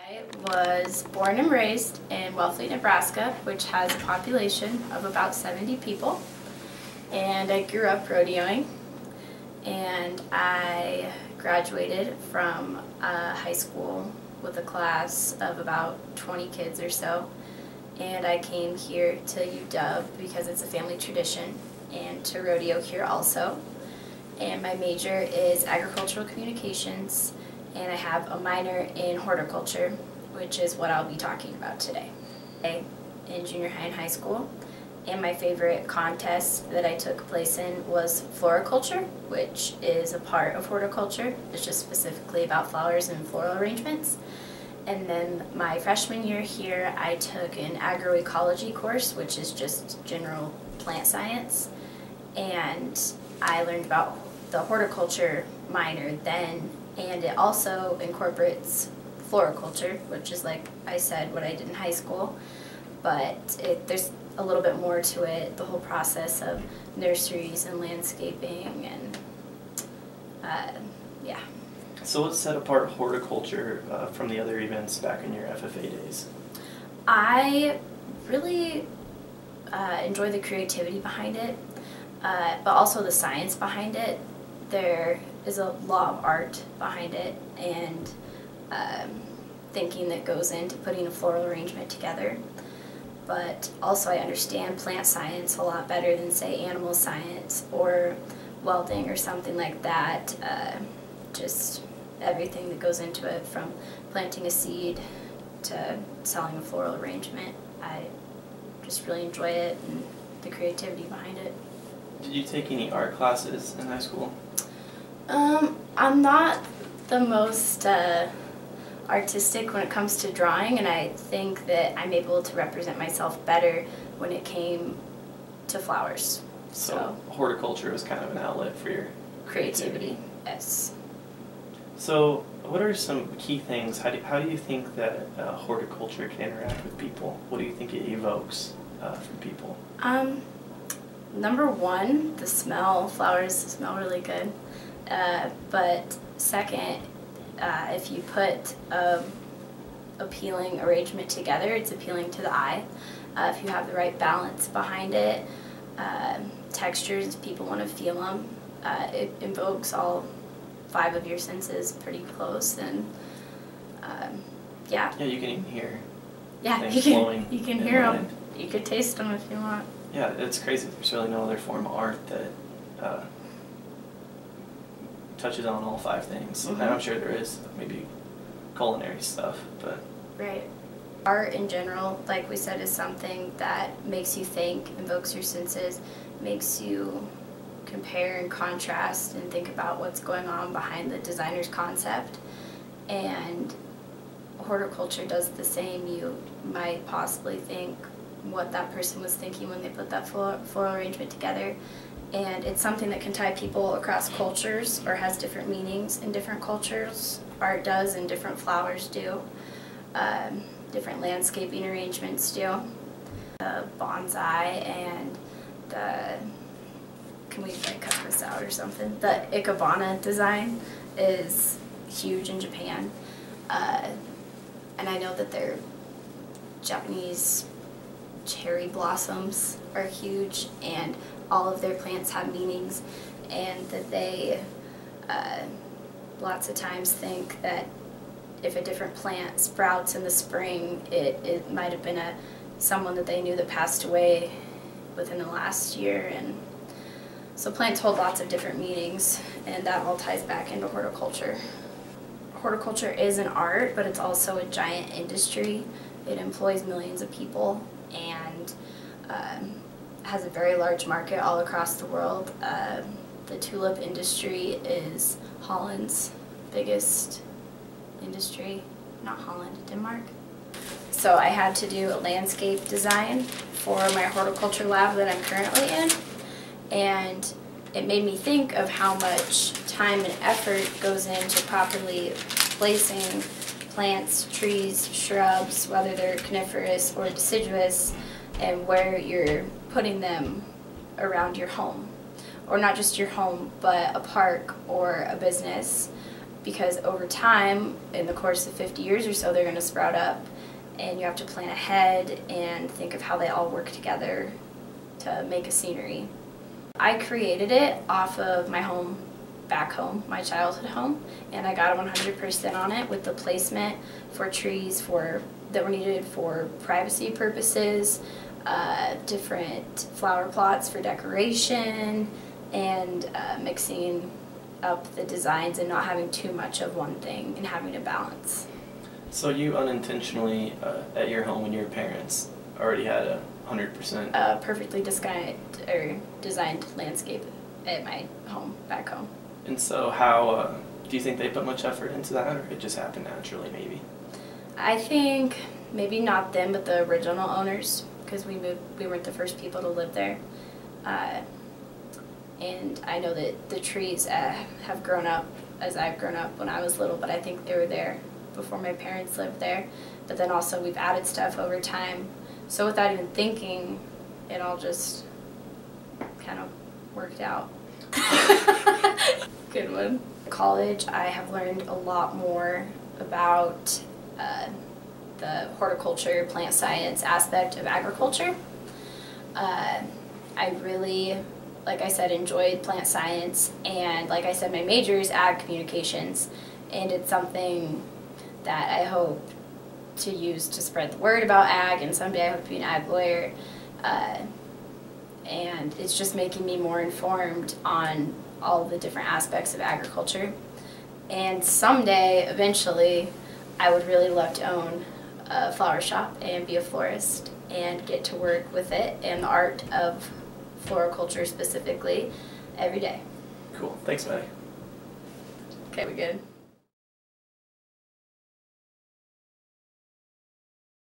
I was born and raised in Wellfleet, Nebraska, which has a population of about 70 people. And I grew up rodeoing, and I graduated from high school with a class of about 20 kids or so. And I came here to UW because it's a family tradition, and to rodeo here also. And my major is agricultural communications, and I have a minor in horticulture, which is what I'll be talking about today. In junior high and high school, and my favorite contest that I took place in was floriculture, which is a part of horticulture. It's just specifically about flowers and floral arrangements. And then my freshman year here, I took an agroecology course, which is just general plant science. And I learned about the horticulture minor then, and it also incorporates floriculture, which is, like I said, what I did in high school. But there's a little bit more to it, the whole process of nurseries and landscaping and yeah. So what set apart horticulture from the other events back in your FFA days? I really enjoy the creativity behind it, but also the science behind it. There is a lot of art behind it, and thinking that goes into putting a floral arrangement together. But also I understand plant science a lot better than, say, animal science or welding or something like that. Just everything that goes into it, from planting a seed to selling a floral arrangement. I just really enjoy it and the creativity behind it. Did you take any art classes in high school? I'm not the most artistic when it comes to drawing, and I think that I'm able to represent myself better when it came to flowers. So horticulture was kind of an outlet for your creativity. Yes. So what are some key things, how do you think that horticulture can interact with people? What do you think it evokes from people? Number one, the smell. Flowers smell really good. But second, if you put appealing arrangement together, it's appealing to the eye. If you have the right balance behind it, textures, people want to feel them. It invokes all 5 of your senses pretty close, and yeah. Yeah, you can even hear. Yeah, you can hear them. You could taste them if you want. Yeah, it's crazy. There's really no other form of art that touches on all 5 things. Mm-hmm. And I'm sure there is maybe culinary stuff, but right. Art in general, like we said, is something that makes you think, invokes your senses, makes you compare and contrast and think about what's going on behind the designer's concept. And horticulture does the same. You might possibly think what that person was thinking when they put that floral arrangement together. And it's something that can tie people across cultures, or has different meanings in different cultures. Art does, and different flowers do. Different landscaping arrangements do. The bonsai and the, can we like cut this out or something? The ikebana design is huge in Japan. And I know that their Japanese cherry blossoms are huge, and all of their plants have meanings, and that they lots of times think that if a different plant sprouts in the spring, it might have been someone that they knew that passed away within the last year. And so plants hold lots of different meanings, and that all ties back into horticulture. Horticulture is an art, but it's also a giant industry. It employs millions of people, and has a very large market all across the world. The tulip industry is Holland's biggest industry, not Holland, Denmark. So I had to do a landscape design for my horticulture lab that I'm currently in, and it made me think of how much time and effort goes into properly placing plants, trees, shrubs, whether they're coniferous or deciduous, and where you're putting them around your home. Or not just your home, but a park or a business. because over time, in the course of 50 years or so, they're going to sprout up, and you have to plan ahead and think of how they all work together to make a scenery. I created it off of my home, back home, my childhood home, and I got 100% on it with the placement for trees that were needed for privacy purposes, different flower plots for decoration, and mixing up the designs and not having too much of one thing and having a balance. So you unintentionally, at your home when your parents already had 100%? Perfectly designed landscape at my home, back home. And so how, do you think they put much effort into that, or it just happened naturally maybe? I think maybe not them, but the original owners, because we weren't the first people to live there. And I know that the trees have grown up as I've grown up when I was little, but I think they were there before my parents lived there. But then also we've added stuff over time. So without even thinking, it all just kind of worked out. Good one. College, I have learned a lot more about the horticulture, plant science aspect of agriculture. I really, like I said, enjoyed plant science, and like I said, my major is ag communications, and it's something that I hope to use to spread the word about ag, and someday I hope to be an ag lawyer. And it's just making me more informed on all the different aspects of agriculture. And someday, eventually, I would really love to own a flower shop and be a florist and get to work with it and the art of floriculture specifically every day. Cool. Thanks, Maddie. Okay, we good?